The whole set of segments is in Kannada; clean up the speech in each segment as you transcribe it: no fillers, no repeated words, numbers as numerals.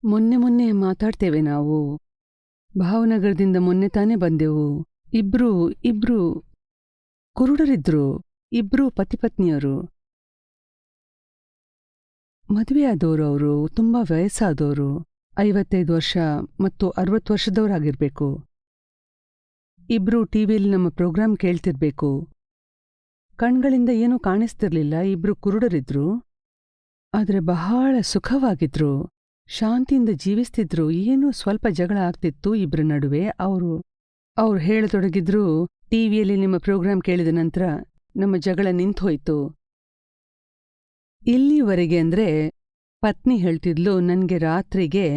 ಮೊನ್ನೆ ಮಾತಾಡ್ತೇವೆ ನಾವು. ಭಾವನಗರದಿಂದ ಮೊನ್ನೆ ತಾನೇ ಬಂದೆವು. ಇಬ್ರು ಕುರುಡರಿದ್ರು. ಇಬ್ರೂ ಪತಿಪತ್ನಿಯರು. ಮದುವೆಯಾದವರು ಅವರು. ತುಂಬಾ ವಯಸ್ಸಾದವರು. 55 ವರ್ಷ ಮತ್ತು 60 ವರ್ಷದವರಾಗಿರ್ಬೇಕು. ಇಬ್ರೂ ಟಿವಿಯಲ್ಲಿ ನಮ್ಮ ಪ್ರೋಗ್ರಾಂ ಕೇಳ್ತಿರ್ಬೇಕು. ಕಣ್ಗಳಿಂದ ಏನೂ ಕಾಣಿಸ್ತಿರ್ಲಿಲ್ಲ. ಇಬ್ರು ಕುರುಡರಿದ್ರು. ಆದ್ರೆ ಬಹಳ ಸುಖವಾಗಿದ್ರು. ಶಾಂತಿಯಿಂದ ಜೀವಿಸ್ತಿದ್ರು. ಏನೂ ಸ್ವಲ್ಪ ಜಗಳ ಆಗ್ತಿತ್ತು ಇಬ್ರ ನಡುವೆ. ಅವ್ರು ಹೇಳತೊಡಗಿದ್ರು, ಟಿವಿಯಲ್ಲಿ ನಿಮ್ಮ ಪ್ರೋಗ್ರಾಂ ಕೇಳಿದ ನಂತರ ನಮ್ಮ ಜಗಳ ನಿಂತೋಯ್ತು. ಇಲ್ಲಿವರೆಗೆ ಅಂದ್ರೆ ಪತ್ನಿ ಹೇಳ್ತಿದ್ಲು, ನನ್ಗೆ ರಾತ್ರಿಗೆ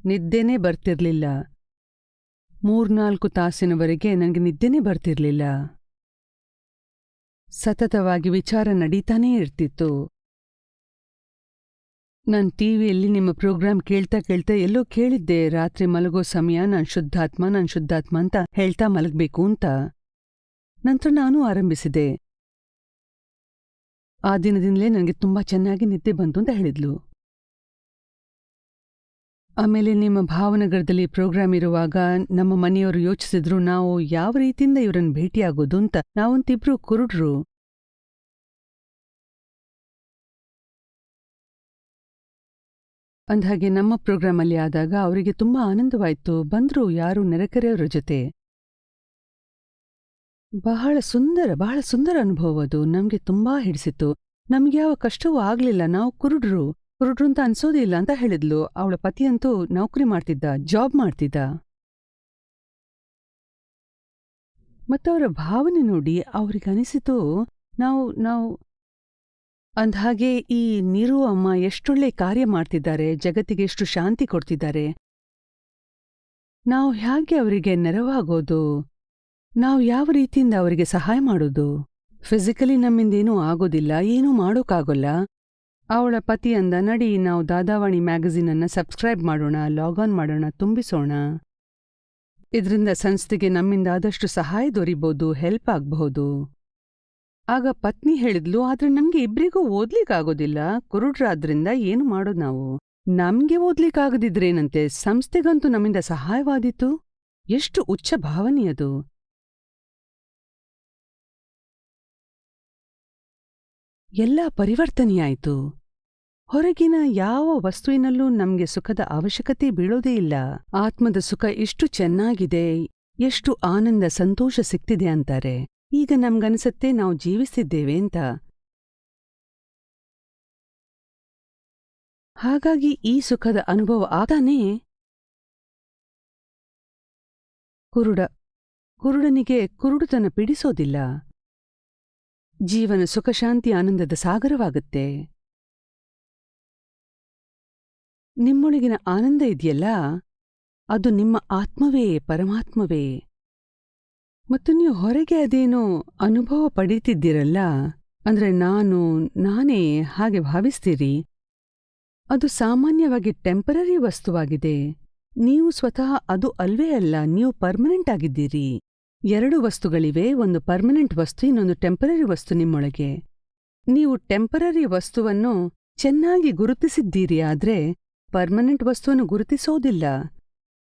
ನಿದ್ದೆನೇ ಬರ್ತಿರ್ಲಿಲ್ಲ. 3-4 ತಾಸಿನವರೆಗೆ ನನಗೆ ನಿದ್ದೆನೇ ಬರ್ತಿರ್ಲಿಲ್ಲ. ಸತತವಾಗಿ ವಿಚಾರ ನಡೀತಾನೇ ಇರ್ತಿತ್ತು. ನಾನ್ ಟಿವಿಯಲ್ಲಿ ನಿಮ್ಮ ಪ್ರೋಗ್ರಾಂ ಕೇಳ್ತಾ ಎಲ್ಲೋ ಕೇಳಿದ್ದೆ, ರಾತ್ರಿ ಮಲಗೋ ಸಮಯ ನಾನ್ ಶುದ್ಧಾತ್ಮ ಅಂತ ಹೇಳ್ತಾ ಮಲಗ್ಬೇಕು ಅಂತ. ನಂತರ ನಾನೂ ಆರಂಭಿಸಿದೆ. ಆ ದಿನದಿಂದಲೇ ನನಗೆ ತುಂಬಾ ಚೆನ್ನಾಗಿ ನಿದ್ದೆ ಬಂತು ಅಂತ ಹೇಳಿದ್ಲು. ಆಮೇಲೆ ನಿಮ್ಮ ಭಾವನಗರದಲ್ಲಿ ಪ್ರೋಗ್ರಾಂ ಇರುವಾಗ ನಮ್ಮ ಮನೆಯವರು ಯೋಚಿಸಿದ್ರು, ನಾವು ಯಾವ ರೀತಿಯಿಂದ ಇವರನ್ನು ಭೇಟಿಯಾಗೋದು ಅಂತ. ನಾವಂತಿಬ್ರು ಕುರುಡ್ರು. ಅಂದ್ಹಾಗೆ ನಮ್ಮ ಪ್ರೋಗ್ರಾಮಲ್ಲಿ ಆದಾಗ ಅವರಿಗೆ ತುಂಬಾ ಆನಂದವಾಯ್ತು. ಬಂದ್ರು ಯಾರು ನೆರೆಕೆರೆಯವರ ಜೊತೆ. ಬಹಳ ಸುಂದರ ಅನುಭವ ಅದು. ನಮ್ಗೆ ತುಂಬಾ ಹಿಡಿಸಿತು. ನಮ್ಗೆ ಯಾವ ಕಷ್ಟವೂ ಆಗ್ಲಿಲ್ಲ. ನಾವು ಕುರುಡ್ರು ಅಂತ ಅನ್ಸೋದೇ ಇಲ್ಲ ಅಂತ ಹೇಳಿದ್ಲು. ಅವಳ ಪತಿಯಂತೂ ನೌಕರಿ ಮಾಡ್ತಿದ್ದ, ಜಾಬ್ ಮಾಡ್ತಿದ್ದ. ಮತ್ತವರ ಭಾವನೆ ನೋಡಿ ಅವ್ರಿಗನಿಸಿತು, ನಾವು ಅಂದ್ಹಾಗೆ ಈ ನೀರು ಅಮ್ಮ ಎಷ್ಟೊಳ್ಳೆ ಕಾರ್ಯ ಮಾಡ್ತಿದ್ದಾರೆ, ಜಗತ್ತಿಗೆ ಎಷ್ಟು ಶಾಂತಿ ಕೊಡ್ತಿದ್ದಾರೆ. ನಾವು ಹೇಗೆ ಅವರಿಗೆ ನೆರವಾಗೋದು, ನಾವು ಯಾವ ರೀತಿಯಿಂದ ಅವರಿಗೆ ಸಹಾಯ ಮಾಡೋದು. ಫಿಸಿಕಲಿ ನಮ್ಮಿಂದೇನೂ ಆಗೋದಿಲ್ಲ, ಏನೂ ಮಾಡೋಕ್ಕಾಗೋಲ್ಲ. ಅವಳ ಪತಿ ಅಂದ, ನಡಿ ನಾವು ದಾದಾವಾಣಿ ಮ್ಯಾಗಝೀನನ್ನ ಸಬ್ಸ್ಕ್ರೈಬ್ ಮಾಡೋಣ, ಲಾಗಾನ್ ಮಾಡೋಣ, ತುಂಬಿಸೋಣ. ಇದರಿಂದ ಸಂಸ್ಥೆಗೆ ನಮ್ಮಿಂದ ಆದಷ್ಟು ಸಹಾಯ ದೊರೀಬಹುದು, ಹೆಲ್ಪ್ ಆಗಬಹುದು. ಆಗ ಪತ್ನಿ ಹೇಳಿದ್ಲು, ಆದ್ರೆ ನಮ್ಗೆ ಇಬ್ರಿಗೂ ಓದ್ಲಿಕ್ಕಾಗೋದಿಲ್ಲ, ಕುರುಡ್ರಾದ್ರಿಂದ ಏನು ಮಾಡೋದು ನಾವು. ನಮ್ಗೆ ಓದ್ಲಿಕ್ಕಾಗದಿದ್ರೇನಂತೆ, ಸಂಸ್ಥೆಗಂತೂ ನಮ್ಮಿಂದ ಸಹಾಯವಾದೀತು. ಎಷ್ಟು ಉಚ್ಚ ಭಾವನೆಯದು. ಎಲ್ಲ ಪರಿವರ್ತನೆಯಾಯ್ತು. ಹೊರಗಿನ ಯಾವ ವಸ್ತುವಿನಲ್ಲೂ ನಮ್ಗೆ ಸುಖದ ಅವಶ್ಯಕತೆ ಬೀಳೋದೇ ಇಲ್ಲ. ಆತ್ಮದ ಸುಖ ಎಷ್ಟು ಚೆನ್ನಾಗಿದೆ, ಎಷ್ಟು ಆನಂದ ಸಂತೋಷ ಸಿಗ್ತಿದೆ ಅಂತಾರೆ. ಈಗ ನಮ್ಗನ್ಸತ್ತೆ ನಾವು ಜೀವಿಸ್ತಿದ್ದೇವೆ ಅಂತ. ಹಾಗಾಗಿ ಈ ಸುಖದ ಅನುಭವ ಆಗ್ತಾನೇ. ಕುರುಡನಿಗೆ ಕುರುಡುತನ ಪಿಡಿಸೋದಿಲ್ಲ. ಜೀವನ ಸುಖಶಾಂತಿ ಆನಂದದ ಸಾಗರವಾಗುತ್ತೆ. ನಿಮ್ಮೊಳಗಿನ ಆನಂದ ಇದೆಯಲ್ಲ, ಅದು ನಿಮ್ಮ ಆತ್ಮವೇ, ಪರಮಾತ್ಮವೇ. ಮತ್ತು ನೀವು ಹೊರಗೆ ಅದೇನೋ ಅನುಭವ ಪಡೀತಿದ್ದೀರಲ್ಲ, ಅಂದ್ರೆ ನಾನೇ ಹಾಗೆ ಭಾವಿಸ್ತೀರಿ, ಅದು ಸಾಮಾನ್ಯವಾಗಿ ಟೆಂಪರರಿ ವಸ್ತುವಾಗಿದೆ. ನೀವು ಸ್ವತಃ ಅದು ಅಲ್ವೇ ಅಲ್ಲ, ನೀವು ಪರ್ಮನೆಂಟ್ ಆಗಿದ್ದೀರಿ. 2 ವಸ್ತುಗಳಿವೆ, ಒಂದು ಪರ್ಮನೆಂಟ್ ವಸ್ತು, ಇನ್ನೊಂದು ಟೆಂಪರರಿ ವಸ್ತು ನಿಮ್ಮೊಳಗೆ. ನೀವು ಟೆಂಪರರಿ ವಸ್ತುವನ್ನು ಚೆನ್ನಾಗಿ ಗುರುತಿಸಿದ್ದೀರಿ, ಆದ್ರೆ ಪರ್ಮನೆಂಟ್ ವಸ್ತುವನ್ನು ಗುರುತಿಸೋದಿಲ್ಲ.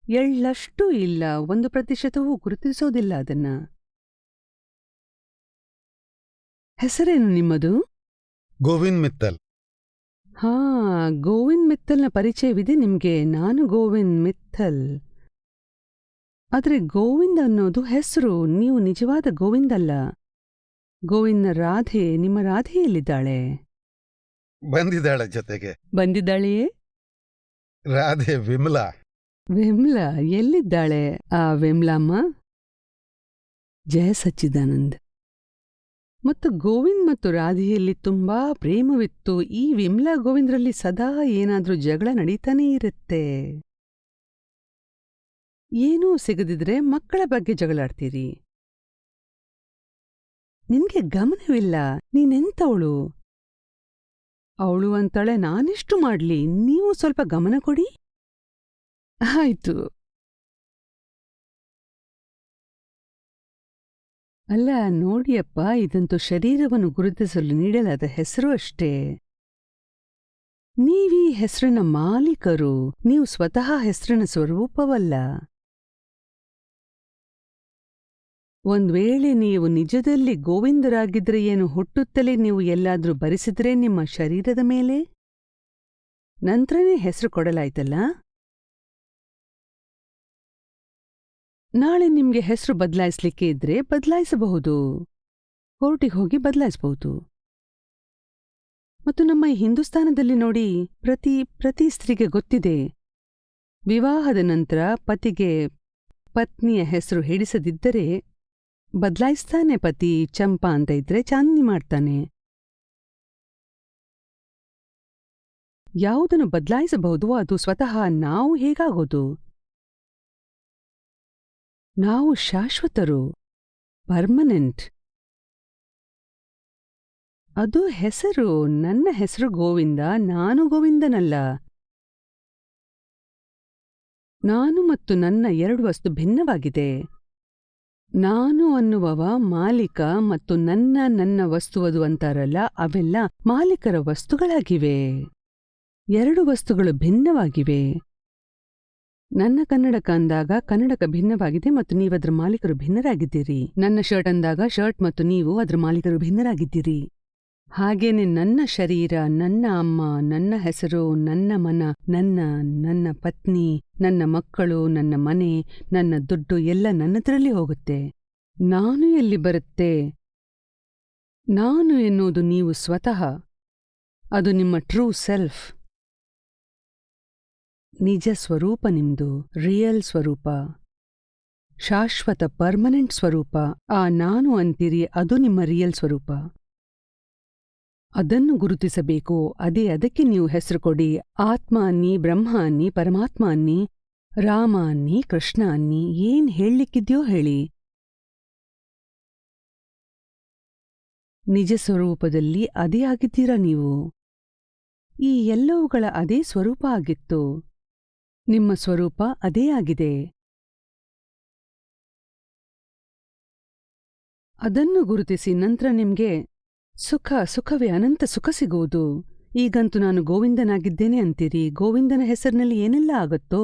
ಎಳ್ಳಷ್ಟೂ ಇಲ್ಲ, 1% ಗುರುತಿಸೋದಿಲ್ಲ ಅದನ್ನ. ಹೆಸರೇನು ನಿಮ್ಮದು? ಗೋವಿಂದ್ ಮಿತ್ತಲ್. ಹಾ, ಗೋವಿಂದ್ ಮಿತ್ತಲ್ನ ಪರಿಚಯವಿದೆ ನಿಮ್ಗೆ. ನಾನು ಗೋವಿಂದ್ ಮಿತ್ತಲ್. ಆದ್ರೆ ಗೋವಿಂದ್ ಅನ್ನೋದು ಹೆಸರು, ನೀವು ನಿಜವಾದ ಗೋವಿಂದಲ್ಲ. ಗೋವಿಂದ್ನ ರಾಧೆ, ನಿಮ್ಮ ರಾಧೆ ಎಲ್ಲಿದ್ದಾಳೆ? ಬಂದಿದ್ದಾಳೆ ಜೊತೆಗೆ. ಬಂದಿದ್ದಾಳೆಯೇ? ರಾಧೆ ವಿಮಲಾ. ವಿಮ್ಲಾ ಎಲ್ಲಿದ್ದಾಳೆ ಆ ವಿಮ್ಲಾಮ್ಮ? ಜಯ ಸಚ್ಚಿದಾನಂದ್. ಮತ್ತು ಗೋವಿಂದ್ ಮತ್ತು ರಾಧೆಯಲ್ಲಿ ತುಂಬಾ ಪ್ರೇಮವಿತ್ತು. ಈ ವಿಮ್ಲಾ ಗೋವಿಂದ್ರಲ್ಲಿ ಸದಾ ಏನಾದ್ರೂ ಜಗಳ ನಡೀತಾನೇ ಇರುತ್ತೆ. ಏನೂ ಸಿಗದಿದ್ರೆ ಮಕ್ಕಳ ಬಗ್ಗೆ ಜಗಳಾಡ್ತೀರಿ. ನಿನ್ಗೆ ಗಮನವಿಲ್ಲ, ನೀನೆಂತವಳು? ಅವಳು ಅಂತಾಳೆ, ನಾನೆಷ್ಟು ಮಾಡ್ಲಿ, ನೀವು ಸ್ವಲ್ಪ ಗಮನ ಕೊಡಿ. ಆಯ್ತು. ಅಲ್ಲ ನೋಡಿಯಪ್ಪ, ಇದಂತೂ ಶರೀರವನ್ನು ಗುರುತಿಸಲು ನೀಡಲಾದ ಹೆಸರು ಅಷ್ಟೇ. ನೀವೀ ಹೆಸರಿನ ಮಾಲೀಕರು, ನೀವು ಸ್ವತಃ ಹೆಸರಿನ ಸ್ವರೂಪವಲ್ಲ. ಒಂದ್ವೇಳೆ ನೀವು ನಿಜದಲ್ಲಿ ಗೋವಿಂದರಾಗಿದ್ರೆ ಏನು ಹುಟ್ಟುತ್ತಲೇ ನೀವು ಎಲ್ಲಾದ್ರೂ ಬರೆಸಿದ್ರೆ ನಿಮ್ಮ ಶರೀರದ ಮೇಲೆ? ನಂತ್ರನೇ ಹೆಸರು ಕೊಡಲಾಯ್ತಲ್ಲ? ನಾಳೆ ನಿಮ್ಗೆ ಹೆಸರು ಬದಲಾಯಿಸ್ಲಿಕ್ಕೆ ಇದ್ರೆ ಬದಲಾಯಿಸಬಹುದು. ಕೋರ್ಟಿಗೆ ಹೋಗಿ ಬದಲಾಯಿಸಬಹುದು. ಮತ್ತು ನಮ್ಮ ಈ ಹಿಂದೂಸ್ತಾನದಲ್ಲಿ ನೋಡಿ, ಪ್ರತಿ ಸ್ತ್ರೀಗೆ ಗೊತ್ತಿದೆ, ವಿವಾಹದ ನಂತರ ಪತಿಗೆ ಪತ್ನಿಯ ಹೆಸರು ಹಿಡಿಸದಿದ್ದರೆ ಬದಲಾಯಿಸ್ತಾನೆ. ಪತಿ ಚಂಪಾ ಅಂತ ಇದ್ರೆ ಚಾಂದಿನಿ ಮಾಡ್ತಾನೆ. ಯಾವುದನ್ನು ಬದಲಾಯಿಸಬಹುದು ಅದು ಸ್ವತಃ ನಾವು ಹೇಗಾಗೋದು? ನಾವು ಶಾಶ್ವತರು, ಪರ್ಮನೆಂಟ್. ಅದು ಹೆಸರು. ನನ್ನ ಹೆಸರು ಗೋವಿಂದ, ನಾನು ಗೋವಿಂದನಲ್ಲ. ನಾನು ಮತ್ತು ನನ್ನ ಎರಡು ವಸ್ತು ಭಿನ್ನವಾಗಿದೆ. ನಾನು ಅನ್ನುವವ ಮಾಲೀಕ ಮತ್ತು ನನ್ನ ವಸ್ತುವದು ಅಂತಾರಲ್ಲ, ಅವೆಲ್ಲ ಮಾಲೀಕರ ವಸ್ತುಗಳಾಗಿವೆ. ಎರಡು ವಸ್ತುಗಳು ಭಿನ್ನವಾಗಿವೆ. ನನ್ನ ಕನ್ನಡಕ ಅಂದಾಗ ಕನ್ನಡಕ ಭಿನ್ನವಾಗಿದೆ ಮತ್ತು ನೀವದ್ರ ಮಾಲೀಕರು ಭಿನ್ನರಾಗಿದ್ದೀರಿ. ನನ್ನ ಶರ್ಟ್ ಅಂದಾಗ ಶರ್ಟ್ ಮತ್ತು ನೀವು ಅದರ ಮಾಲೀಕರು ಭಿನ್ನರಾಗಿದ್ದೀರಿ. ಹಾಗೇನೆ ನನ್ನ ಶರೀರ, ನನ್ನ ಅಮ್ಮ, ನನ್ನ ಹೆಸರು, ನನ್ನ ಮನ, ನನ್ನ ಪತ್ನಿ, ನನ್ನ ಮಕ್ಕಳು, ನನ್ನ ಮನೆ, ನನ್ನ ದುಡ್ಡು ಎಲ್ಲ ನನ್ನದರಲ್ಲಿ ಹೋಗುತ್ತೆ. ನಾನು ಎಲ್ಲಿ ಬರುತ್ತೆ? ನಾನು ಎನ್ನುವುದು ನೀವು ಸ್ವತಃ. ಅದು ನಿಮ್ಮ ಟ್ರೂ ಸೆಲ್ಫ್, ನಿಜ ಸ್ವರೂಪ. ನಿಮ್ದು ರಿಯಲ್ ಸ್ವರೂಪ, ಶಾಶ್ವತ ಪರ್ಮನೆಂಟ್ ಸ್ವರೂಪ. ಆ ನಾನು ಅಂತೀರಿ, ಅದು ನಿಮ್ಮ ರಿಯಲ್ ಸ್ವರೂಪ. ಅದನ್ನು ಗುರುತಿಸಬೇಕು. ಅದಕ್ಕೆ ನೀವು ಹೆಸರು ಕೊಡಿ. ಆತ್ಮ ಅನ್ನಿ, ಬ್ರಹ್ಮ ಅನ್ನಿ, ಪರಮಾತ್ಮ ಅನ್ನಿ, ರಾಮ ಅನ್ನಿ, ಕೃಷ್ಣ ಅನ್ನಿ, ಏನ್ ಹೇಳಲಿಕ್ಕಿದ್ಯೋ ಹೇಳಿ. ನಿಜ ಸ್ವರೂಪದಲ್ಲಿ ಅದೇ ಆಗಿದ್ದೀರಾ ನೀವು. ಈ ಎಲ್ಲವುಗಳ ಅದೇ ಸ್ವರೂಪ ಆಗಿತ್ತು. ನಿಮ್ಮ ಸ್ವರೂಪ ಅದೇ ಆಗಿದೆ. ಅದನ್ನು ಗುರುತಿಸಿ. ನಂತರ ನಿಮ್ಗೆ ಸುಖವೇ ಅನಂತ ಸುಖ ಸಿಗುವುದು. ಈಗಂತೂ ನಾನು ಗೋವಿಂದನಾಗಿದ್ದೇನೆ ಅಂತೀರಿ. ಗೋವಿಂದನ ಹೆಸರಿನಲ್ಲಿ ಏನೆಲ್ಲ ಆಗತ್ತೋ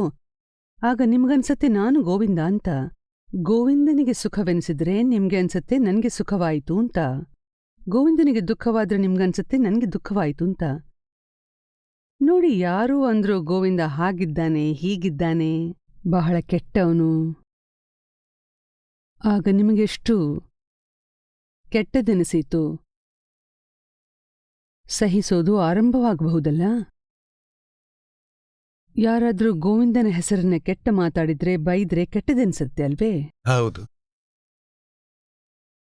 ಆಗ ನಿಮ್ಗನ್ಸತ್ತೆ ನಾನು ಗೋವಿಂದ ಅಂತ. ಗೋವಿಂದನಿಗೆ ಸುಖವೆನಿಸಿದ್ರೆ ನಿಮ್ಗೆ ಅನ್ಸತ್ತೆ ನನ್ಗೆ ಸುಖವಾಯಿತು ಅಂತ. ಗೋವಿಂದನಿಗೆ ದುಃಖವಾದ್ರೆ ನಿಮ್ಗನ್ಸತ್ತೆ ನನ್ಗೆ ದುಃಖವಾಯಿತು ಅಂತ. ನೋಡಿ, ಯಾರೂ ಅಂದ್ರು ಗೋವಿಂದ ಹಾಗಿದ್ದಾನೆ, ಹೀಗಿದ್ದಾನೆ, ಬಹಳ ಕೆಟ್ಟವನು. ಆಗ ನಿಮಗೆಷ್ಟು ಕೆಟ್ಟದೆನಿಸೀತು. ಸಹಿಸೋದು ಆರಂಭವಾಗಬಹುದಲ್ಲ? ಯಾರಾದ್ರೂ ಗೋವಿಂದನ ಹೆಸರನ್ನ ಕೆಟ್ಟ ಮಾತಾಡಿದ್ರೆ, ಬೈದ್ರೆ ಕೆಟ್ಟದೆನ್ಸತ್ತೆ ಅಲ್ವೇ? ಹೌದು.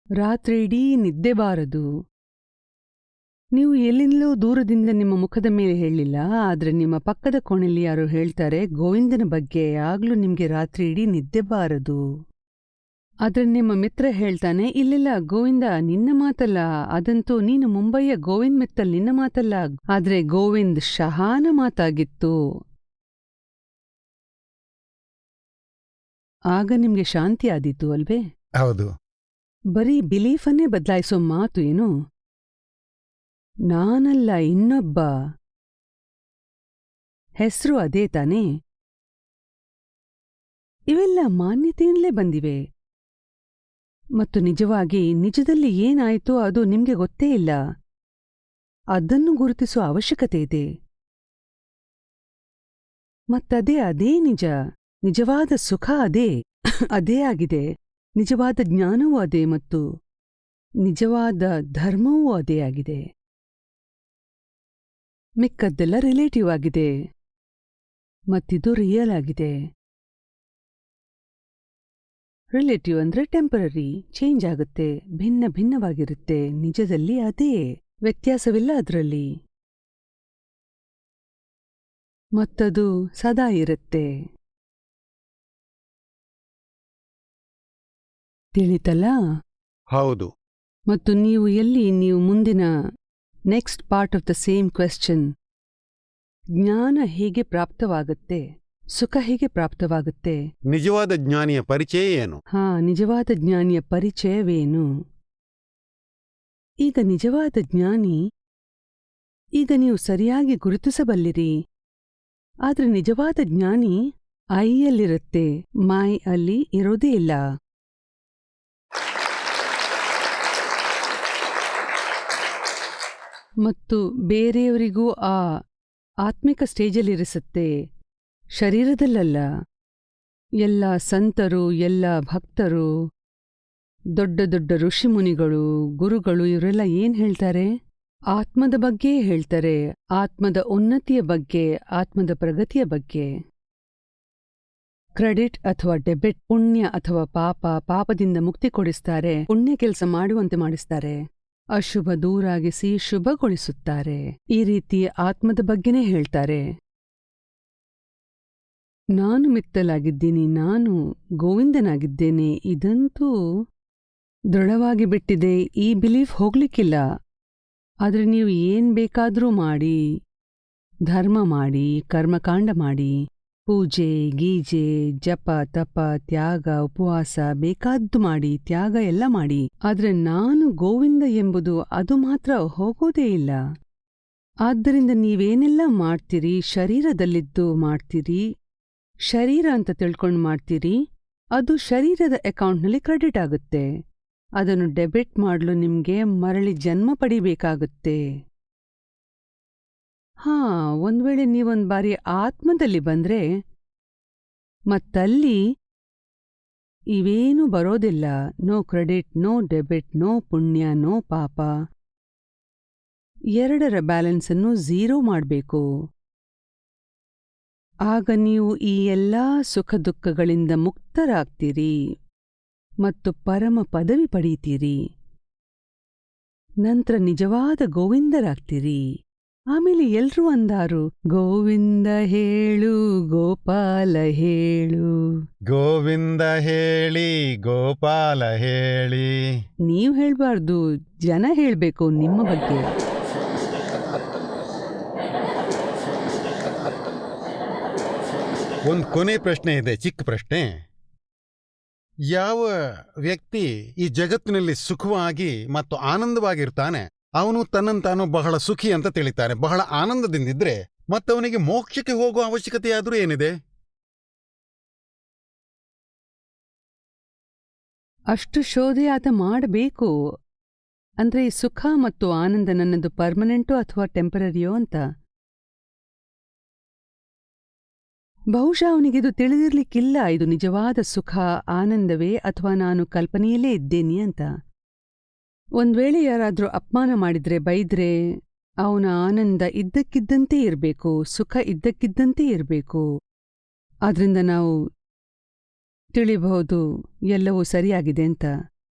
ರಾತ್ರಿಯಿಡೀ ನಿದ್ದೆ ಬಾರದು. ನೀವು ಎಲ್ಲಿಂದಲೂ ದೂರದಿಂದ ನಿಮ್ಮ ಮುಖದ ಮೇಲೆ ಹೇಳಿಲ್ಲ, ಆದ್ರೆ ನಿಮ್ಮ ಪಕ್ಕದ ಕೋಣೆಯಲ್ಲಿ ಯಾರೋ ಹೇಳ್ತಾರೆ ಗೋವಿಂದನ ಬಗ್ಗೆ, ಆಗ್ಲೂ ನಿಮ್ಗೆ ರಾತ್ರಿ ಇಡೀ ನಿದ್ದೆ ಬಾರದು. ಆದ್ರೆ ನಿಮ್ಮ ಮಿತ್ರ ಹೇಳ್ತಾನೆ, ಇಲ್ಲಿಲ್ಲ ಗೋವಿಂದ ನಿನ್ನ ಮಾತಲ್ಲ, ಅದಂತೂ ನೀನು ಮುಂಬೈಯ ಗೋವಿಂದ್ ಮಿತ್ತಲ್, ನಿನ್ನ ಮಾತಲ್ಲ, ಆದ್ರೆ ಗೋವಿಂದ್ ಶಹಾನ ಮಾತಾಗಿತ್ತು. ಆಗ ನಿಮ್ಗೆ ಶಾಂತಿ ಆದೀತು ಅಲ್ವೇ? ಹೌದು. ಬರೀ ಬಿಲೀಫನ್ನೇ ಬದಲಾಯಿಸೋ ಮಾತು ಏನು? ನಾನಲ್ಲ, ಇನ್ನೊಬ್ಬ. ಹೆಸರು ಅದೇ ತಾನೇ? ಇವೆಲ್ಲ ಮಾನ್ಯತೆಯಿಂದಲೇ ಬಂದಿವೆ. ಮತ್ತು ನಿಜವಾಗಿ ನಿಜದಲ್ಲಿ ಏನಾಯಿತೋ ಅದು ನಿಮ್ಗೆ ಗೊತ್ತೇ ಇಲ್ಲ. ಅದನ್ನು ಗುರುತಿಸುವ ಅವಶ್ಯಕತೆ ಇದೆ. ಅದೇ ನಿಜ. ನಿಜವಾದ ಸುಖ ಅದೇ ಆಗಿದೆ. ನಿಜವಾದ ಜ್ಞಾನವೂ ಅದೇ ಮತ್ತು ನಿಜವಾದ ಧರ್ಮವೂ ಅದೇ ಆಗಿದೆ. ಮಿಕ್ಕದ್ದೆಲ್ಲ ರಿಲೇಟಿವ್ ಆಗಿದೆ ಮತ್ತಿದು ರಿಯಲ್ ಆಗಿದೆ. ರಿಲೇಟಿವ್ ಅಂದ್ರೆ ಟೆಂಪರರಿ, ಚೇಂಜ್ ಆಗುತ್ತೆ, ಭಿನ್ನವಾಗಿರುತ್ತೆ. ನಿಜದಲ್ಲಿ ಅದೇ, ವ್ಯತ್ಯಾಸವಿಲ್ಲ ಅದರಲ್ಲಿ. ಮತ್ತದು ಸದಾ ಇರುತ್ತೆ. ತಿಳಿತಲ್ಲ? ಹೌದು. ಮತ್ತು ನೀವು ಮುಂದಿನ next part of the same question, ಜ್ಞಾನ ಹೇಗೆ ಪ್ರಾಪ್ತವಾಗುತ್ತೆ, ಸುಖ ಹೇಗೆ ಪ್ರಾಪ್ತವಾಗುತ್ತೆ? ನಿಜವಾದ ಜ್ಞಾನಿಯ ಪರಿಚಯ ಏನು? ನಿಜವಾದ ಜ್ಞಾನಿಯ ಪರಿಚಯವೇನು? ಈಗ ನಿಜವಾದ ಜ್ಞಾನಿ ಈಗ ನೀವು ಸರಿಯಾಗಿ ಗುರುತಿಸಬಲ್ಲಿರಿ. ಆದ್ರೆ ನಿಜವಾದ ಜ್ಞಾನಿ ಐಯಲ್ಲಿರುತ್ತೆ, ಮೈ ಅಲ್ಲಿ ಇರೋದೇ ಇಲ್ಲ. ಮತ್ತು ಬೇರೆಯವರಿಗೂ ಆ ಆತ್ಮಿಕ ಸ್ಟೇಜಲ್ಲಿರಿಸುತ್ತೆ, ಶರೀರದಲ್ಲಲ್ಲ. ಎಲ್ಲ ಸಂತರು, ಎಲ್ಲ ಭಕ್ತರು, ದೊಡ್ಡ ದೊಡ್ಡ ಋಷಿಮುನಿಗಳು, ಗುರುಗಳು ಇವರೆಲ್ಲ ಏನ್ ಹೇಳ್ತಾರೆ? ಆತ್ಮದ ಬಗ್ಗೆ ಹೇಳ್ತಾರೆ, ಆತ್ಮದ ಉನ್ನತಿಯ ಬಗ್ಗೆ, ಆತ್ಮದ ಪ್ರಗತಿಯ ಬಗ್ಗೆ. ಕ್ರೆಡಿಟ್ ಅಥವಾ ಡೆಬಿಟ್, ಪುಣ್ಯ ಅಥವಾ ಪಾಪ, ಪಾಪದಿಂದ ಮುಕ್ತಿ ಕೊಡಿಸ್ತಾರೆ, ಪುಣ್ಯ ಕೆಲಸ ಮಾಡುವಂತೆ ಮಾಡಿಸ್ತಾರೆ, ಅಶುಭ ದೂರಾಗಿಸಿ ಶುಭಗೊಳಿಸುತ್ತಾರೆ. ಈ ರೀತಿ ಆತ್ಮದ ಬಗ್ಗೆನೇ ಹೇಳ್ತಾರೆ. ನಾನು ಮಿತ್ತಲಾಗಿದ್ದೀನಿ, ನಾನು ಗೋವಿಂದನಾಗಿದ್ದೇನೆ, ಇದಂತೂ ದೃಢವಾಗಿ ಬಿಟ್ಟಿದೆ. ಈ ಬಿಲೀಫ್ ಹೋಗ್ಲಿಕ್ಕಿಲ್ಲ. ಆದ್ರೆ ನೀವು ಏನ್ ಬೇಕಾದ್ರೂ ಮಾಡಿ, ಧರ್ಮ ಮಾಡಿ, ಕರ್ಮಕಾಂಡ ಮಾಡಿ, ಪೂಜೆ ಗೀಜೆ, ಜಪ ತಪ, ತ್ಯಾಗ, ಉಪವಾಸ, ಬೇಕಾದ್ದು ಮಾಡಿ, ತ್ಯಾಗ ಎಲ್ಲ ಮಾಡಿ. ಆದ್ರೆ ನಾನು ಗೋವಿಂದ ಎಂಬುದು ಅದು ಮಾತ್ರ ಹೋಗೋದೇ ಇಲ್ಲ. ಆದ್ದರಿಂದ ನೀವೇನೆಲ್ಲ ಮಾಡ್ತೀರಿ, ಶರೀರದಲ್ಲಿದ್ದು ಮಾಡ್ತೀರಿ, ಶರೀರ ಅಂತ ತಿಳ್ಕೊಂಡು ಮಾಡ್ತೀರಿ, ಅದು ಶರೀರದ ಅಕೌಂಟ್ನಲ್ಲಿ ಕ್ರೆಡಿಟ್ ಆಗುತ್ತೆ. ಅದನ್ನು ಡೆಬಿಟ್ ಮಾಡಲು ನಿಮ್ಗೆ ಮರಳಿ ಜನ್ಮ ಪಡಿಬೇಕಾಗುತ್ತೆ. ಒಂದ್ ವೇಳೆ ನೀವೊಂದ್ ಬಾರಿ ಆತ್ಮದಲ್ಲಿ ಬಂದ್ರೆ ಮತ್ತಲ್ಲಿ ಇವೇನೂ ಬರೋದಿಲ್ಲ. No credit, no debit, no ಪುಣ್ಯ, ನೋ ಪಾಪ. ಎರಡರ ಬ್ಯಾಲೆನ್ಸನ್ನು ಝೀರೋ ಮಾಡಬೇಕು. ಆಗ ನೀವು ಈ ಎಲ್ಲಾ ಸುಖ ದುಃಖಗಳಿಂದ ಮುಕ್ತರಾಗ್ತೀರಿ ಮತ್ತು ಪರಮ ಪದವಿ ಪಡೀತೀರಿ. ನಂತರ ನಿಜವಾದ ಗೋವಿಂದರಾಗ್ತೀರಿ. ಆಮೇಲೆ ಎಲ್ರೂ ಅಂದಾರು, ಗೋವಿಂದ ಹೇಳು ಗೋಪಾಲ ಹೇಳು. ಗೋವಿಂದ ಹೇಳಿ ಗೋಪಾಲ ಹೇಳಿ. ನೀವ್ ಹೇಳ್ಬಾರ್ದು, ಜನ ಹೇಳ್ಬೇಕು ನಿಮ್ಮ ಬಗ್ಗೆ. ಒಂದು ಕೊನೆ ಪ್ರಶ್ನೆ ಇದೆ, ಚಿಕ್ಕ ಪ್ರಶ್ನೆ. ಯಾವ ವ್ಯಕ್ತಿ ಈ ಜಗತ್ತಿನಲ್ಲಿ ಸುಖವಾಗಿ ಮತ್ತು ಆನಂದವಾಗಿರ್ತಾನೆ ಅವನು ತನ್ನಂತಾನು ಬಹಳ ಸುಖಿ ಅಂತ ತಿಳಿತಾನೆ. ಬಹಳ ಆನಂದದಿಂದಿದ್ರೆ ಮತ್ತವನಿಗೆ ಮೋಕ್ಷಕ್ಕೆ ಹೋಗುವ ಅವಶ್ಯಕತೆಯಾದ್ರೂ ಏನಿದೆ? ಅಷ್ಟು ಶೋಧೆ ಆತ ಮಾಡಬೇಕು. ಅಂದ್ರೆ ಈ ಸುಖ ಮತ್ತು ಆನಂದ ನನ್ನದು ಪರ್ಮನೆಂಟೋ ಅಥವಾ ಟೆಂಪರರಿಯೋ ಅಂತ. ಬಹುಶಃ ಅವನಿಗಿದು ತಿಳಿದಿರ್ಲಿಕ್ಕಿಲ್ಲ, ಇದು ನಿಜವಾದ ಸುಖ ಆನಂದವೇ ಅಥವಾ ನಾನು ಕಲ್ಪನೆಯಲ್ಲೇ ಇದ್ದೇನೆ ಅಂತ. ಒಂದ್ವೇಳೆ ಯಾರಾದ್ರೂ ಅಪಮಾನ ಮಾಡಿದ್ರೆ, ಬೈದ್ರೆ, ಅವನ ಆನಂದ ಇದ್ದಕ್ಕಿದ್ದಂತೆ ಇರಬೇಕು, ಸುಖ ಇದ್ದಕ್ಕಿದ್ದಂತೆ ಇರಬೇಕು. ಆದ್ರಿಂದ ನಾವು ತಿಳಿಬಹುದು ಎಲ್ಲವೂ ಸರಿಯಾಗಿದೆ ಅಂತ.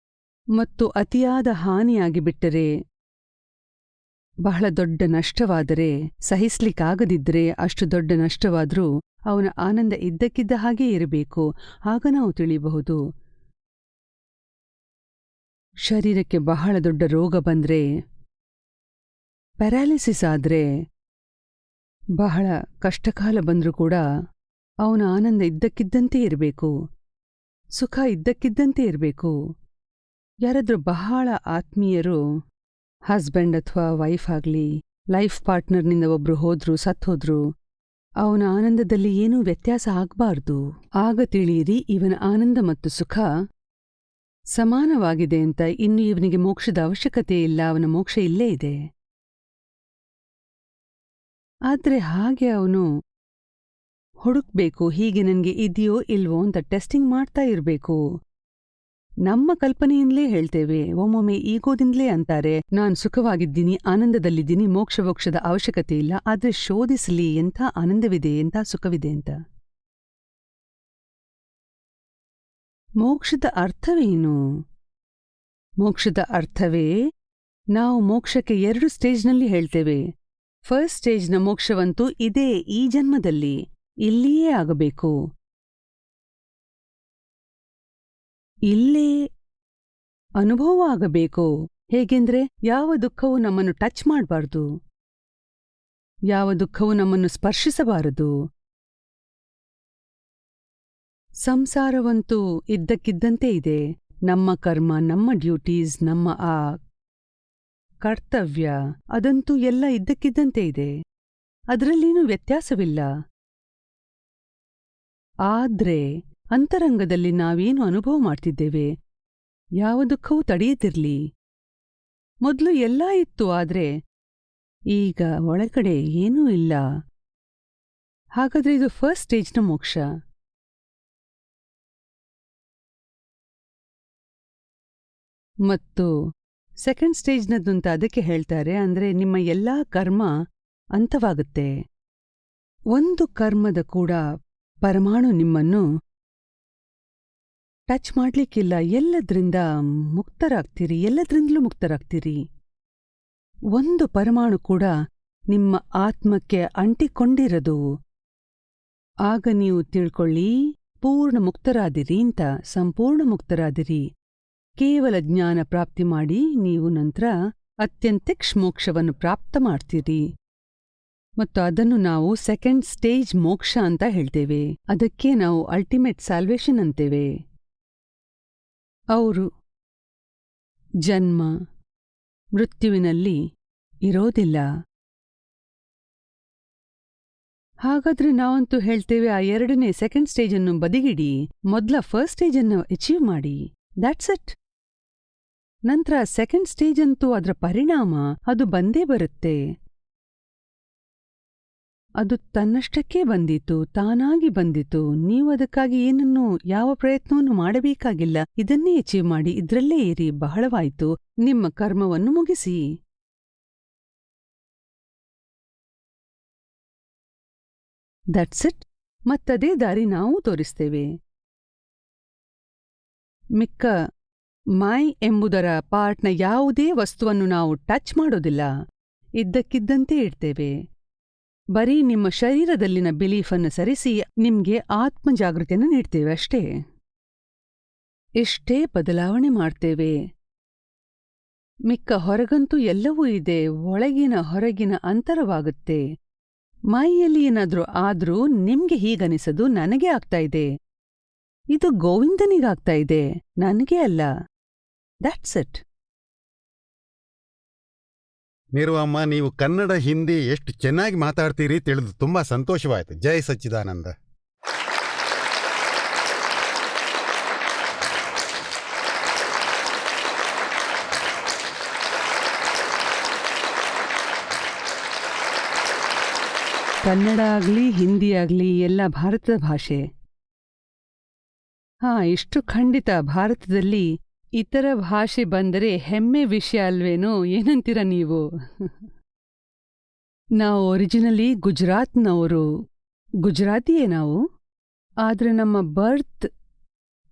ಮತ್ತು ಅತಿಯಾದ ಹಾನಿಯಾಗಿಬಿಟ್ಟರೆ, ಬಹಳ ದೊಡ್ಡ ನಷ್ಟವಾದರೆ, ಸಹಿಸ್ಲಿಕ್ಕಾಗದಿದ್ರೆ ಅಷ್ಟು ದೊಡ್ಡ ನಷ್ಟವಾದ್ರೂ ಅವನ ಆನಂದ ಇದ್ದಕ್ಕಿದ್ದ ಹಾಗೇ ಇರಬೇಕು. ಆಗ ನಾವು ತಿಳಿಯಬಹುದು. ಶರೀರಕ್ಕೆ ಬಹಳ ದೊಡ್ಡ ರೋಗ ಬಂದ್ರೆ, ಪ್ಯಾರಾಲಿಸಿಸ್ ಆದ್ರೆ, ಬಹಳ ಕಷ್ಟಕಾಲ ಬಂದ್ರೂ ಕೂಡ ಅವನ ಆನಂದ ಇದ್ದಕ್ಕಿದ್ದಂತೆ ಇರಬೇಕು, ಸುಖ ಇದ್ದಕ್ಕಿದ್ದಂತೆ ಇರಬೇಕು. ಯಾರಾದ್ರೂ ಬಹಳ ಆತ್ಮೀಯರು, ಹಸ್ಬೆಂಡ್ ಅಥವಾ ವೈಫ್ ಆಗಲಿ, ಲೈಫ್ ಪಾರ್ಟ್ನರ್ನಿಂದ ಒಬ್ರು ಹೋದ್ರು, ಸತ್ತೋದ್ರು, ಅವನ ಆನಂದದಲ್ಲಿ ಏನೂ ವ್ಯತ್ಯಾಸ ಆಗ್ಬಾರ್ದು. ಆಗ ತಿಳಿಯಿರಿ ಇವನ ಆನಂದ ಮತ್ತು ಸುಖ ಸಮಾನವಾಗಿದೆ ಅಂತ. ಇನ್ನು ಇವನಿಗೆ ಮೋಕ್ಷದ ಅವಶ್ಯಕತೆ ಇಲ್ಲ, ಅವನ ಮೋಕ್ಷ ಇಲ್ಲೇ ಇದೆ. ಆದ್ರೆ ಹಾಗೆ ಅವನು ಹುಡುಕ್ಬೇಕು, ಹೀಗೆ ನನಗೆ ಇದೆಯೋ ಇಲ್ವೋ ಅಂತ ಟೆಸ್ಟಿಂಗ್ ಮಾಡ್ತಾ ಇರಬೇಕು. ನಮ್ಮ ಕಲ್ಪನೆಯಿಂದಲೇ ಹೇಳ್ತೇವೆ, ಒಮ್ಮೊಮ್ಮೆ ಈಗೋದಿಂದಲೇ ಅಂತಾರೆ, ನಾನು ಸುಖವಾಗಿದ್ದೀನಿ, ಆನಂದದಲ್ಲಿದ್ದೀನಿ, ಮೋಕ್ಷದ ಅವಶ್ಯಕತೆ ಇಲ್ಲ. ಆದ್ರೆ ಶೋಧಿಸಲಿ ಎಂಥ ಆನಂದವಿದೆ, ಎಂಥ ಸುಖವಿದೆ ಅಂತ. ಮೋಕ್ಷದ ಅರ್ಥವೇನು? ಮೋಕ್ಷದ ಅರ್ಥವೇ, ನಾವು ಮೋಕ್ಷಕ್ಕೆ 2 ಸ್ಟೇಜ್ನಲ್ಲಿ ಹೇಳ್ತೇವೆ. ಫಸ್ಟ್ ಸ್ಟೇಜ್ನ ಮೋಕ್ಷವಂತೂ ಇದೇ, ಈ ಜನ್ಮದಲ್ಲಿ, ಇಲ್ಲಿಯೇ ಆಗಬೇಕು. ಇಲ್ಲೇ ಅನುಭವ ಆಗಬೇಕು. ಹೇಗೆಂದ್ರೆ, ಯಾವ ದುಃಖವೂ ನಮ್ಮನ್ನು ಟಚ್ ಮಾಡಬಾರ್ದು, ಯಾವ ದುಃಖವೂ ನಮ್ಮನ್ನು ಸ್ಪರ್ಶಿಸಬಾರದು. ಸಂಸಾರವಂತೂ ಇದ್ದಕ್ಕಿದ್ದಂತೆ ಇದೆ. ನಮ್ಮ ಕರ್ಮ, ನಮ್ಮ ಡ್ಯೂಟೀಸ್, ನಮ್ಮ ಆ ಕರ್ತವ್ಯ ಅದಂತೂ ಎಲ್ಲ ಇದ್ದಕ್ಕಿದ್ದಂತೆ ಇದೆ. ಅದರಲ್ಲೇನೂ ವ್ಯತ್ಯಾಸವಿಲ್ಲ. ಆದ್ರೆ ಅಂತರಂಗದಲ್ಲಿ ನಾವೇನು ಅನುಭವ ಮಾಡ್ತಿದ್ದೇವೆ, ಯಾವ ದುಃಖವೂ ತಡೆಯದಿರ್ಲಿ. ಮೊದಲು ಎಲ್ಲ ಇತ್ತು, ಆದ್ರೆ ಈಗ ಒಳಗಡೆ ಏನೂ ಇಲ್ಲ. ಹಾಗಾದ್ರೆ ಇದು ಫಸ್ಟ್ ಸ್ಟೇಜ್ನ ಮೋಕ್ಷ. ಮತ್ತು ಸೆಕೆಂಡ್ ಸ್ಟೇಜ್ನದ್ದು ಅಂತ ಅದಕ್ಕೆ ಹೇಳ್ತಾರೆ, ಅಂದ್ರೆ ನಿಮ್ಮ ಎಲ್ಲಾ ಕರ್ಮ ಅಂತವಾಗುತ್ತೆ. ಒಂದು ಕರ್ಮದ ಕೂಡ ಪರಮಾಣು ನಿಮ್ಮನ್ನು ಟಚ್ ಮಾಡ್ಲಿಕ್ಕಿಲ್ಲ. ಎಲ್ಲದ್ರಿಂದ ಎಲ್ಲದ್ರಿಂದಲೂ ಮುಕ್ತರಾಗ್ತೀರಿ. ಒಂದು ಪರಮಾಣು ಕೂಡ ನಿಮ್ಮ ಆತ್ಮಕ್ಕೆ ಅಂಟಿಕೊಂಡಿರದು. ಆಗ ನೀವು ತಿಳ್ಕೊಳ್ಳಿ, ಪೂರ್ಣ ಮುಕ್ತರಾದಿರಿ ಅಂತ. ಸಂಪೂರ್ಣ ಮುಕ್ತರಾದಿರಿ. ಕೇವಲ ಜ್ಞಾನ ಪ್ರಾಪ್ತಿ ಮಾಡಿ ನೀವು ನಂತರ ಅತ್ಯಂತ ಮೋಕ್ಷವನ್ನು ಪ್ರಾಪ್ತ ಮಾಡ್ತೀರಿ. ಮತ್ತು ಅದನ್ನು ನಾವು ಸೆಕೆಂಡ್ ಸ್ಟೇಜ್ ಮೋಕ್ಷ ಅಂತ ಹೇಳ್ತೇವೆ. ಅದಕ್ಕೆ ನಾವು ಅಲ್ಟಿಮೇಟ್ ಸಾಲ್ವೇಷನ್ ಅಂತೇವೆ. ಅವರು ಜನ್ಮ ಮೃತ್ಯುವಿನಲ್ಲಿ ಇರೋದಿಲ್ಲ. ಹಾಗಾದ್ರೆ ನಾವಂತೂ ಹೇಳ್ತೇವೆ, ಆ ಎರಡನೇ ಸೆಕೆಂಡ್ ಸ್ಟೇಜನ್ನು ಬದಿಗಿಡಿ, ಮೊದಲ ಫಸ್ಟ್ ಸ್ಟೇಜನ್ನು ಅಚೀವ್ ಮಾಡಿ. That's it. ನಂತರ ಸೆಕೆಂಡ್ ಸ್ಟೇಜ್ ಅಂತೂ ಅದರ ಪರಿಣಾಮ ಅದು ಬಂದೇ ಬರುತ್ತೆ. ಅದು ತನ್ನಷ್ಟಕ್ಕೇ ಬಂದಿತು, ತಾನಾಗಿ ಬಂದಿತು. ನೀವು ಅದಕ್ಕಾಗಿ ಏನನ್ನೂ ಯಾವ ಪ್ರಯತ್ನವನ್ನು ಮಾಡಬೇಕಾಗಿಲ್ಲ. ಇದನ್ನೇ ಅಚೀವ್ ಮಾಡಿ, ಇದ್ರಲ್ಲೇ ಇರಿ. ಬಹಳವಾಯ್ತು. ನಿಮ್ಮ ಕರ್ಮವನ್ನು ಮುಗಿಸಿ. That's it. ಮತ್ತದೇ ದಾರಿ ನಾವು ತೋರಿಸ್ತೇವೆ. ಮಿಕ್ಕ ಮೈ ಎಂಬುದರ ಪಾರ್ಟ್ನ ಯಾವುದೇ ವಸ್ತುವನ್ನು ನಾವು ಟಚ್ ಮಾಡೋದಿಲ್ಲ. ಇದ್ದಕ್ಕಿದ್ದಂತೆ ಇಡ್ತೇವೆ. ಬರೀ ನಿಮ್ಮ ಶರೀರದಲ್ಲಿನ ಬಿಲೀಫನ್ನು ಸರಿಸಿ ನಿಮ್ಗೆ ಆತ್ಮಜಾಗೃತಿಯನ್ನು ನೀಡ್ತೇವೆ ಅಷ್ಟೇ. ಇಷ್ಟೇ ಬದಲಾವಣೆ ಮಾಡ್ತೇವೆ. ಮಿಕ್ಕ ಹೊರಗಂತೂ ಎಲ್ಲವೂ ಇದೆ. ಒಳಗಿನ ಹೊರಗಿನ ಅಂತರವಾಗುತ್ತೆ. ಮೈಯಲ್ಲಿ ಏನಾದ್ರೂ ಆದ್ರೂ ನಿಮ್ಗೆ ಹೀಗನಿಸದು, ನನಗೆ ಆಗ್ತಾ ಇದೆ. ಇದು ಗೋವಿಂದನಿಗಾಗ್ತಾ ಇದೆ, ನನಗೆ ಅಲ್ಲ. That's it. ನೀರುವಮ್ಮ, ನೀವು ಕನ್ನಡ ಹಿಂದಿ ಎಷ್ಟು ಚೆನ್ನಾಗಿ ಮಾತಾಡ್ತೀರಿ ತಿಳಿದು ತುಂಬಾ ಸಂತೋಷವಾಯಿತು. ಜೈ ಸಚ್ಚಿದಾನಂದ. ಕನ್ನಡ ಆಗ್ಲಿ ಹಿಂದಿ ಆಗ್ಲಿ ಎಲ್ಲ ಭಾರತದ ಭಾಷೆ. ಇಷ್ಟು ಖಂಡಿತ. ಭಾರತದಲ್ಲಿ ಇತರ ಭಾಷೆ ಬಂದರೆ ಹೆಮ್ಮೆ ವಿಷಯ ಅಲ್ವೇನೋ? ಏನಂತೀರ ನೀವು? ನಾವು ಒರಿಜಿನಲಿ ಗುಜರಾತ್ನವರು, ಗುಜರಾತಿಯೇ ನಾವು. ಆದ್ರೆ ನಮ್ಮ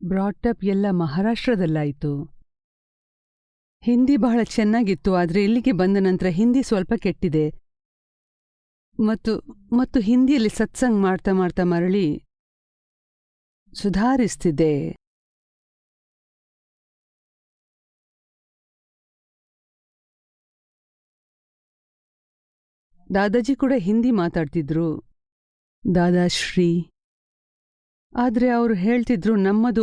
ಬ್ರಾಟಪ್ ಎಲ್ಲ ಮಹಾರಾಷ್ಟ್ರದಲ್ಲಾಯಿತು. ಹಿಂದಿ ಬಹಳ ಚೆನ್ನಾಗಿತ್ತು, ಆದ್ರೆ ಇಲ್ಲಿಗೆ ಬಂದ ನಂತರ ಹಿಂದಿ ಸ್ವಲ್ಪ ಕೆಟ್ಟಿದೆ. ಮತ್ತು ಹಿಂದಿಯಲ್ಲಿ ಸತ್ಸಂಗ್ ಮಾಡ್ತಾ ಮಾಡ್ತಾ ಮರಳಿ ಸುಧಾರಿಸ್ತಿದೆ. ದಾದಾಜಿ ಕೂಡ ಹಿಂದಿ ಮಾತಾಡ್ತಿದ್ರು, ದಾದಾಶ್ರೀ. ಆದ್ರೆ ಅವರು ಹೇಳ್ತಿದ್ರು ನಮ್ಮದು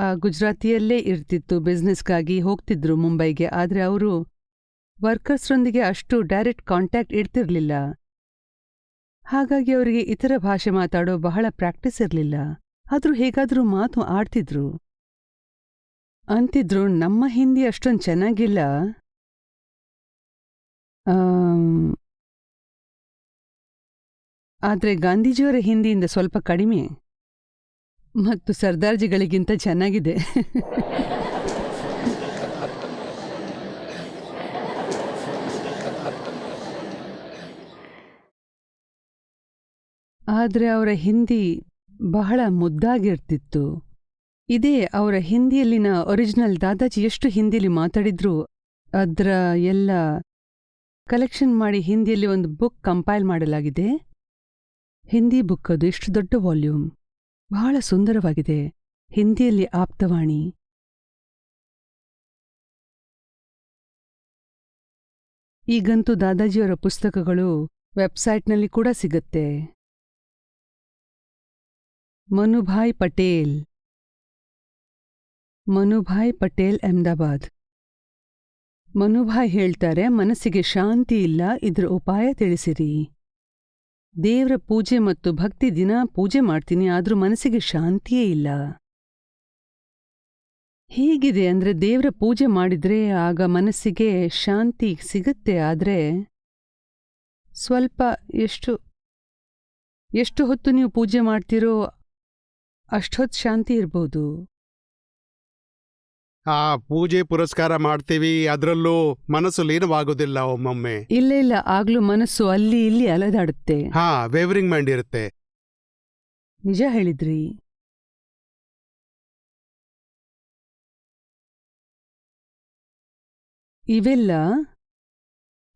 ಆ ಗುಜರಾತಿಯಲ್ಲೇ ಇರ್ತಿತ್ತು. ಬಿಸ್ನೆಸ್ಗಾಗಿ ಹೋಗ್ತಿದ್ರು ಮುಂಬೈಗೆ. ಆದ್ರೆ ಅವರು ವರ್ಕರ್ಸ್ರೊಂದಿಗೆ ಅಷ್ಟು ಡೈರೆಕ್ಟ್ ಕಾಂಟ್ಯಾಕ್ಟ್ ಇಡ್ತಿರ್ಲಿಲ್ಲ. ಹಾಗಾಗಿ ಅವರಿಗೆ ಇತರ ಭಾಷೆ ಮಾತಾಡೋ ಬಹಳ ಪ್ರಾಕ್ಟೀಸ್ ಇರಲಿಲ್ಲ. ಆದ್ರೂ ಹೇಗಾದ್ರೂ ಮಾತು ಆಡ್ತಿದ್ರು. ಅಂತಿದ್ರು, ನಮ್ಮ ಹಿಂದಿ ಅಷ್ಟೊಂದು ಚೆನ್ನಾಗಿಲ್ಲ, ಆದ್ರೆ ಗಾಂಧೀಜಿಯವರ ಹಿಂದಿಯಿಂದ ಸ್ವಲ್ಪ ಕಡಿಮೆ ಮತ್ತು ಸರ್ದಾರ್ಜಿಗಳಿಗಿಂತ ಚೆನ್ನಾಗಿದೆ. ಆದ್ರೆ ಅವರ ಹಿಂದಿ ಬಹಳ ಮುದ್ದಾಗಿರ್ತಿತ್ತು. ಇದೇ ಅವರ ಹಿಂದಿಯಲ್ಲಿನ ಒರಿಜಿನಲ್. ದಾದಾಜಿ ಎಷ್ಟು ಹಿಂದಿಯಲ್ಲಿ ಮಾತಾಡಿದ್ರು ಅದರ ಎಲ್ಲ ಕಲೆಕ್ಷನ್ ಮಾಡಿ ಹಿಂದಿಯಲ್ಲಿ ಒಂದು ಬುಕ್ ಕಂಪೈಲ್ ಮಾಡಲಾಗಿದೆ. ಹಿಂದಿ ಬುಕ್ ಅದು. ಎಷ್ಟು ದೊಡ್ಡ ವಾಲ್ಯೂಮ್, ಬಹಳ ಸುಂದರವಾಗಿದೆ. ಹಿಂದಿಯಲ್ಲಿ ಆಪ್ತವಾಣಿ. ಈಗಂತೂ ದಾದಾಜಿಯವರ ಪುಸ್ತಕಗಳು ವೆಬ್ಸೈಟ್ನಲ್ಲಿ ಕೂಡ ಸಿಗುತ್ತೆ. ಮನುಭಾಯ್ ಪಟೇಲ್ ಅಹಮದಾಬಾದ್. ಮನುಭಾಯ್ ಹೇಳ್ತಾರೆ, ಮನಸ್ಸಿಗೆ ಶಾಂತಿ ಇಲ್ಲ, ಇದ್ರ ಉಪಾಯ ತಿಳಿಸಿರಿ. ದೇವ್ರ ಪೂಜೆ ಮತ್ತು ಭಕ್ತಿ ದಿನ ಪೂಜೆ ಮಾಡ್ತೀನಿ, ಆದ್ರೂ ಮನಸ್ಸಿಗೆ ಶಾಂತಿಯೇ ಇಲ್ಲ. ಹೀಗಿದೆ ಅಂದ್ರೆ ದೇವ್ರ ಪೂಜೆ ಮಾಡಿದ್ರೆ ಆಗ ಮನಸ್ಸಿಗೆ ಶಾಂತಿ ಸಿಗುತ್ತೆ. ಆದ್ರೆ ಸ್ವಲ್ಪ ಎಷ್ಟು ಹೊತ್ತು ನೀವು ಪೂಜೆ ಮಾಡ್ತೀರೋ ಅಷ್ಟೊತ್ತು ಶಾಂತಿ ಇರ್ಬೋದು. ಆ ಪೂಜೆ ಪುರಸ್ಕಾರ ಮಾಡ್ತೀವಿ, ಅದರಲ್ಲೂ ಮನಸ್ಸು ಲೀನವಾಗೋದಿಲ್ಲ ಒಮ್ಮೊಮ್ಮೆ. ಇಲ್ಲ, ಆಗ್ಲೂ ಮನಸ್ಸು ಅಲ್ಲಿ ಇಲ್ಲಿ ಅಲೆದಾಡುತ್ತೆ. ವೇವರಿಂಗ್ ಮೈಂಡ್ ಇರುತ್ತೆ. ನಿಜ ಹೇಳಿದ್ರಿ. ಇವೆಲ್ಲ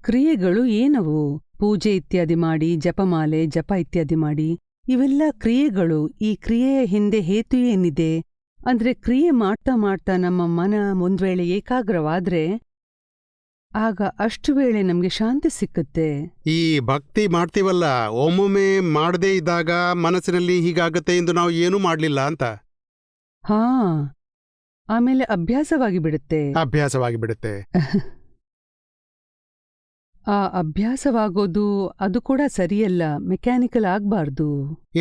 ಕ್ರಿಯೆಗಳು ಏನವು? ಪೂಜೆ ಇತ್ಯಾದಿ ಮಾಡಿ, ಜಪಮಾಲೆ ಜಪ ಇತ್ಯಾದಿ ಮಾಡಿ, ಇವೆಲ್ಲ ಕ್ರಿಯೆಗಳು. ಈ ಕ್ರಿಯೆಯ ಹಿಂದೆ ಹೇತು ಏನಿದೆ ಅಂದ್ರೆ, ಕ್ರಿಯೆ ಮಾಡ್ತಾ ಮಾಡ್ತಾ ನಮ್ಮ ಮನ ಒಂದ್ವೇಳೆ ಏಕಾಗ್ರವಾದ್ರೆ ಆಗ ಅಷ್ಟು ವೇಳೆ ನಮ್ಗೆ ಶಾಂತಿ ಸಿಕ್ಕುತ್ತೆ. ಈ ಭಕ್ತಿ ಮಾಡ್ತೀವಲ್ಲ, ಒಮ್ಮೊಮ್ಮೆ ಮಾಡದೇ ಇದ್ದಾಗ ಮನಸ್ಸಿನಲ್ಲಿ ಹೀಗಾಗತ್ತೆ ಎಂದು ನಾವು ಏನೂ ಮಾಡ್ಲಿಲ್ಲ ಅಂತ. ಆಮೇಲೆ ಅಭ್ಯಾಸವಾಗಿ ಬಿಡುತ್ತೆ. ಆ ಅಭ್ಯಾಸವಾಗೋದು ಅದು ಕೂಡ ಸರಿಯಲ್ಲ, ಮೆಕ್ಯಾನಿಕಲ್ ಆಗ್ಬಾರ್ದು.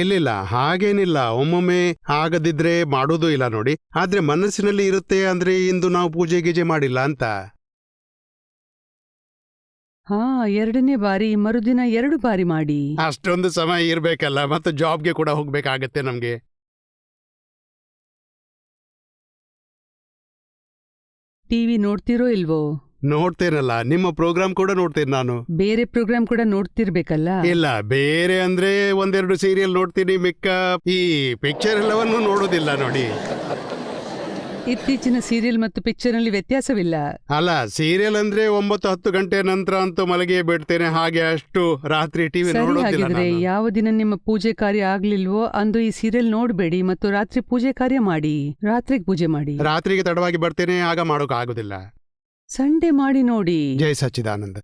ಇಲ್ಲ, ಹಾಗೇನಿಲ್ಲ. ಒಮ್ಮೊಮ್ಮೆ ಆಗದಿದ್ರೆ ಮಾಡೋದೂ ಇಲ್ಲ ನೋಡಿ. ಆದ್ರೆ ಮನಸ್ಸಿನಲ್ಲಿ ಇರುತ್ತೆ ಅಂದ್ರೆ ಇಂದು ನಾವು ಪೂಜೆ ಗೀಜೆ ಮಾಡಿಲ್ಲ ಅಂತ. 2ನೇ ಬಾರಿ ಮರುದಿನ 2 ಬಾರಿ ಮಾಡಿ. ಅಷ್ಟೊಂದು ಸಮಯ ಇರ್ಬೇಕಲ್ಲ, ಮತ್ತು ಜಾಬ್ಗೆ ಕೂಡ ಹೋಗ್ಬೇಕಾಗತ್ತೆ ನಮ್ಗೆ. ಟಿವಿ ನೋಡ್ತಿರೋ ಇಲ್ವೋ? ನೋಡ್ತೇನಲ್ಲ, ನಿಮ್ಮ ಪ್ರೋಗ್ರಾಮ್ ಕೂಡ ನೋಡ್ತೇನೆ ನಾನು. ಬೇರೆ ಪ್ರೋಗ್ರಾಮ್ ಕೂಡ ನೋಡ್ತಿರ್ಬೇಕಲ್ಲ? ಇಲ್ಲ, ಬೇರೆ ಅಂದ್ರೆ 1-2 ಸೀರಿಯಲ್ ನೋಡ್ತೀನಿ, ಮಿಕ್ಕ ಈ ಪಿಕ್ಚರ್ ಎಲ್ಲವನ್ನೂ ನೋಡೋದಿಲ್ಲ ನೋಡಿ. ಇತ್ತೀಚಿನ ಸೀರಿಯಲ್ ಮತ್ತು ಪಿಕ್ಚರ್ನಲ್ಲಿ ವ್ಯತ್ಯಾಸವಿಲ್ಲ. ಅಲ್ಲ, ಸೀರಿಯಲ್ ಅಂದ್ರೆ 9-10 ಗಂಟೆ ನಂತರ ಅಂತೂ ಮಲಗಿಯೇ ಬಿಡ್ತೇನೆ. ಹಾಗೆ ಅಷ್ಟು ರಾತ್ರಿ ಟಿವಿ ನೋಡೋದಿಲ್ಲ. ಹಾಗಿದ್ರೆ ಯಾವ ದಿನ ನಿಮ್ಮ ಪೂಜೆ ಕಾರ್ಯ ಆಗ್ಲಿಲ್ವೋ ಅಂದು ಈ ಸೀರಿಯಲ್ ನೋಡ್ಬೇಡಿ ಮತ್ತು ರಾತ್ರಿ ಪೂಜೆ ಕಾರ್ಯ ಮಾಡಿ. ರಾತ್ರಿಗೆ ಪೂಜೆ ಮಾಡಿ. ರಾತ್ರಿಗೆ ತಡವಾಗಿ ಬರ್ತೇನೆ, ಆಗ ಮಾಡೋಕೆ ಆಗುದಿಲ್ಲ. ಸಂಡೇ ಮಾಡಿ ನೋಡಿ. ಜೈ ಸಚ್ಚಿದಾನಂದ.